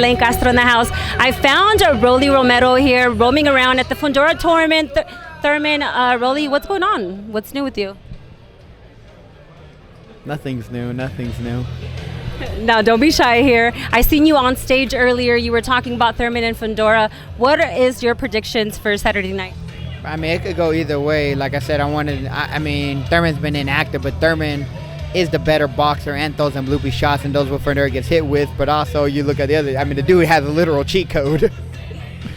Lane Castro in the house. I found Rolly Romero here roaming around at the Fundora tournament. Thurman, Rolly, what's going on? What's new with you? Nothing's new. Nothing's new. Now, don't be shy here. I seen you on stage earlier. You were talking about Thurman and Fundora. What is your predictions for Saturday night? I mean, it could go either way. Like I said, I mean, Thurman's been inactive, but Thurman is the better boxer and throws them loopy shots and those what Fundora gets hit with. But also, you look at the other. I mean, the dude has a literal cheat code.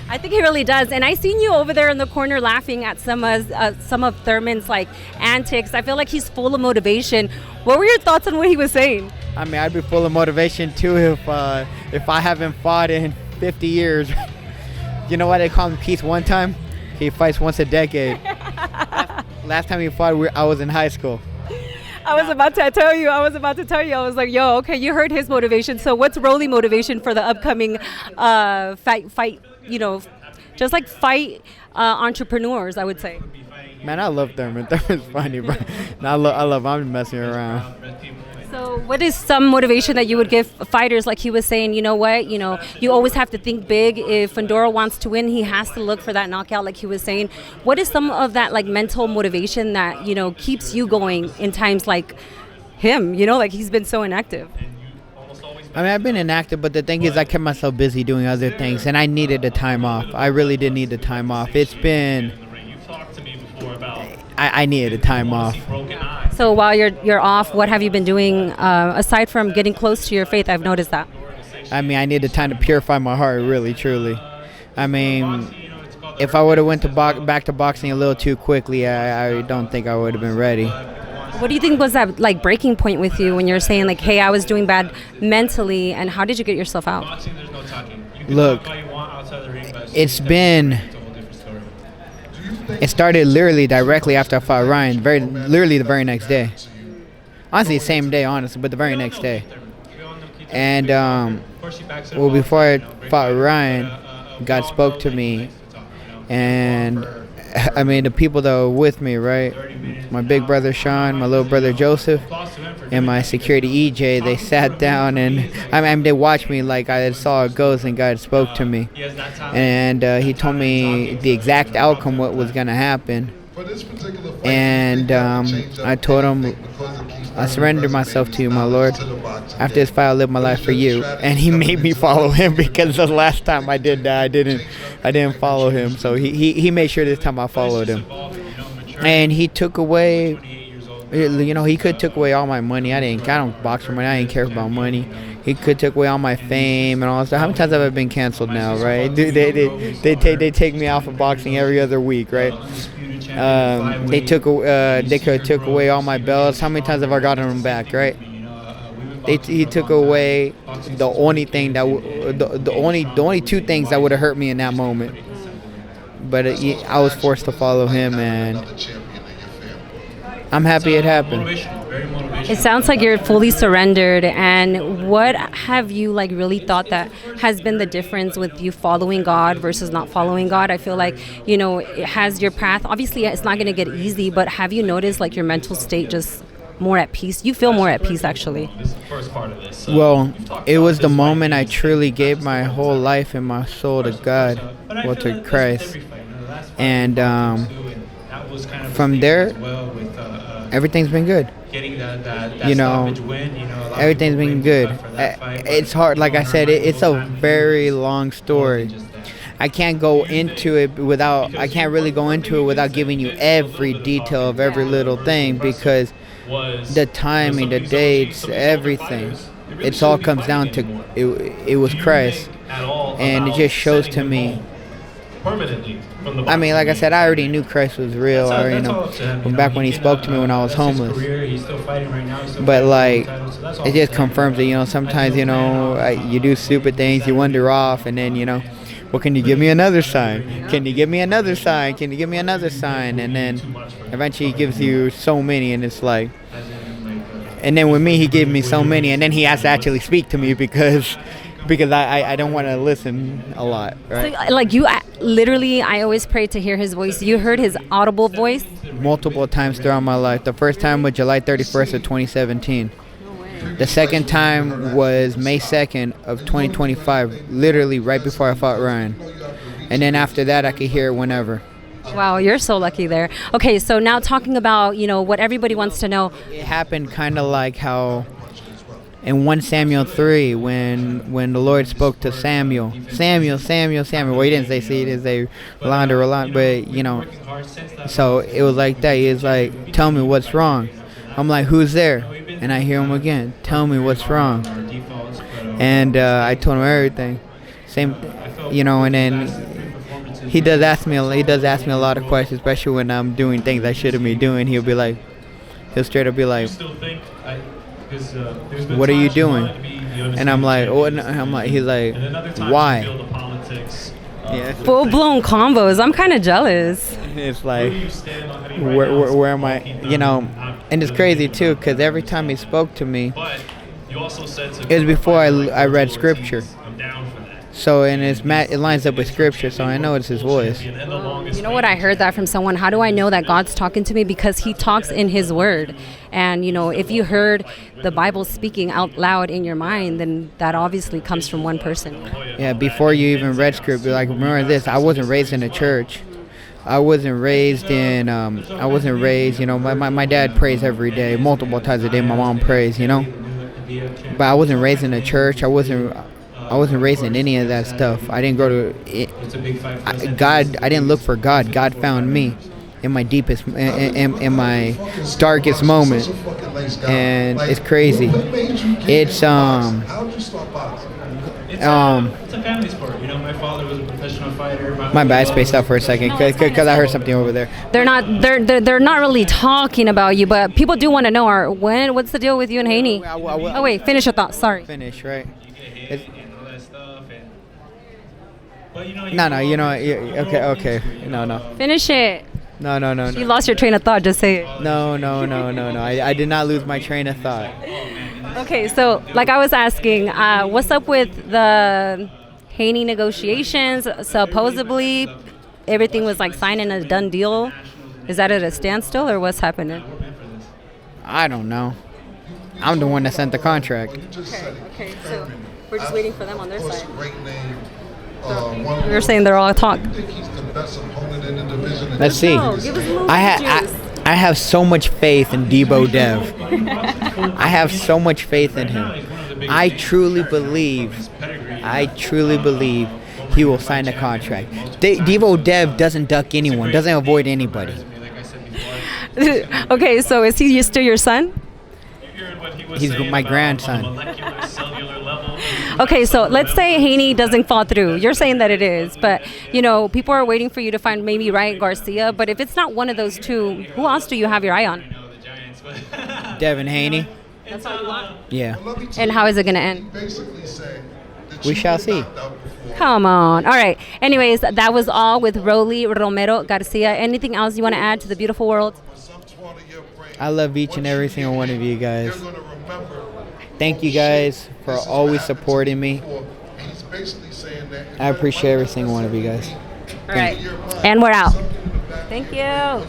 I think he really does, and I seen you over there in the corner laughing at some of Thurman's like antics. I feel like he's full of motivation. What were your thoughts on what he was saying? I mean, I'd be full of motivation too if I haven't fought in 50 years. You know why they call him Peace one time? He fights once a decade. Last time he fought, I was in high school. I was about to tell you. I was like, yo, okay, you heard his motivation. So what's Rolly motivation for the upcoming fight? You know, just like fight entrepreneurs, I would say. Man, I love Thurman. Thurman's funny, bro. I'm messing around. So what is some motivation that you would give fighters? Like he was saying, you know what, you always have to think big. If Fundora wants to win, he has to look for that knockout, like he was saying. What is some of that like mental motivation that, keeps you going in times like him, like he's been so inactive? I mean, I've been inactive, but the thing is I kept myself busy doing other things, and I needed the time off. I really did need the time off. It's been... I needed a time off. So while you're off, what have you been doing aside from getting close to your faith? I've noticed that. I mean, I needed time to purify my heart, really, truly. I mean, if I would have went to back to boxing a little too quickly, I don't think I would have been ready. What do you think was that like breaking point with you when you're saying like, hey, I was doing bad mentally, and how did you get yourself out? Look, it started literally directly after I fought Ryan, literally the very next day. Honestly, the same day, honestly, but the very next day. And, before I fought Ryan, God spoke to me. And, I mean, the people that were with me, right? My big brother Sean, my little brother Joseph, and my security EJ, they sat down and they watched me like I saw a ghost, and God spoke to me. And he told me the exact outcome, what was going to happen. And I told him, I surrender myself to you, my Lord. After this fight, I'll live my life for you. And he made me follow him, because the last time I did that, I didn't follow him. So he made sure this time I followed him. And he took away, he could took away all my money. I don't box for money. I didn't care about money. He could took away all my fame and all that stuff. How many times have I been canceled now, right? They take me out of boxing every other week, right? They could have took away all my belts. How many times have I gotten them back, right? He took away the only thing that the only two things that would have hurt me in that moment. But I was forced to follow him, and I'm happy it happened. It sounds like you're fully surrendered. And what have you like really thought that has been the difference with you following God versus not following God? I feel like, it has your path. Obviously, it's not going to get easy, but have you noticed like your mental state just more at peace? You feel more at peace, actually. Well, it was the moment I truly gave my whole life and my soul to God, well, to Christ. And from there, everything's been good. Everything's been good. It's hard. Like I said, it's a very long story. I can't really go into it without giving you every detail of every little thing, because the timing, the dates, everything, it all comes down to it was Christ. And it just shows to me. I mean, like I said, I already knew Christ was real. I already know from back when he spoke to me when I was homeless. But like, it just confirms that, sometimes, you do stupid things, you wander off, and then, well, can you give me another sign? Can you give me another sign? Can you give me another sign? And then eventually he gives you so many, and it's like, and then with me, he gave me so many, and then he has to actually speak to me because I don't want to listen a lot, right? So, like you literally, I always pray to hear his voice. You heard his audible voice? Multiple times throughout my life. The first time was July 31st of 2017. The second time was May 2nd of 2025, literally right before I fought Ryan. And then after that, I could hear it whenever. Wow, you're so lucky there. Okay, so now talking about, what everybody wants to know. It happened kind of like how in 1 Samuel 3 when the Lord spoke to Samuel. Samuel. Well, he didn't say see, he didn't say Rolanda, but, so it was like that. He was like, tell me what's wrong. I'm like, who's there? And I hear him again, tell me what's wrong. And I told him everything. Same, and then he does ask me a lot of questions, especially when I'm doing things I shouldn't be doing. He'll straight up be like, what are you doing? And I'm like, oh, he's like, why? Yeah. Full blown combos. I'm kind of jealous. It's like, where am I? And it's crazy too, because every time he spoke to me, it was before I read scripture. So, and it lines up with scripture, so I know it's his voice. You know what? I heard that from someone. How do I know that God's talking to me? Because he talks in his word. And, if you heard the Bible speaking out loud in your mind, then that obviously comes from one person. Yeah, before you even read scripture, like, remember this, I wasn't raised in a church. I wasn't raised, my dad prays every day, multiple times a day, my mom prays, But I wasn't raised in a church. I wasn't raised in any of that stuff. I didn't go to it. God. I didn't look for God. God found me in my deepest, in my darkest moment, and it's crazy. It's It's a family sport. My father was a professional fighter. My bad, I spaced out for a second because I heard something over there. They're not really talking about you, but people do want to know. What's the deal with you and Haney? Oh wait, finish your thought. Sorry. Finish, right? Okay. No. Finish it. No. You lost your train of thought. Just say it. No. I did not lose my train of thought. Okay, so like I was asking, what's up with the Haney negotiations? Supposedly, everything was like signing a done deal. Is that at a standstill or what's happening? I don't know. I'm the one that sent the contract. Okay, so we're just waiting for them on their side. You're saying they're all talk. Let's see. No, give us a little juice. I have so much faith in Debo Dev. I have so much faith in him. I truly believe he will sign the contract. Devo Dev doesn't duck anyone, doesn't avoid anybody. Okay, so is he still your son? He's my grandson. Okay, so let's say Haney doesn't fall through. You're saying that it is, but people are waiting for you to find maybe Ryan Garcia. But if it's not one of those two, who else do you have your eye on? Devin Haney. That's all you want? Yeah. And how is it going to end? We shall see. Come on. All right. Anyways, that was all with Romero Garcia. Anything else you want to add to the beautiful world? I love each and every single one of you guys. Thank you guys for always supporting me. I appreciate every single one of you guys. All right. And we're out. Thank you.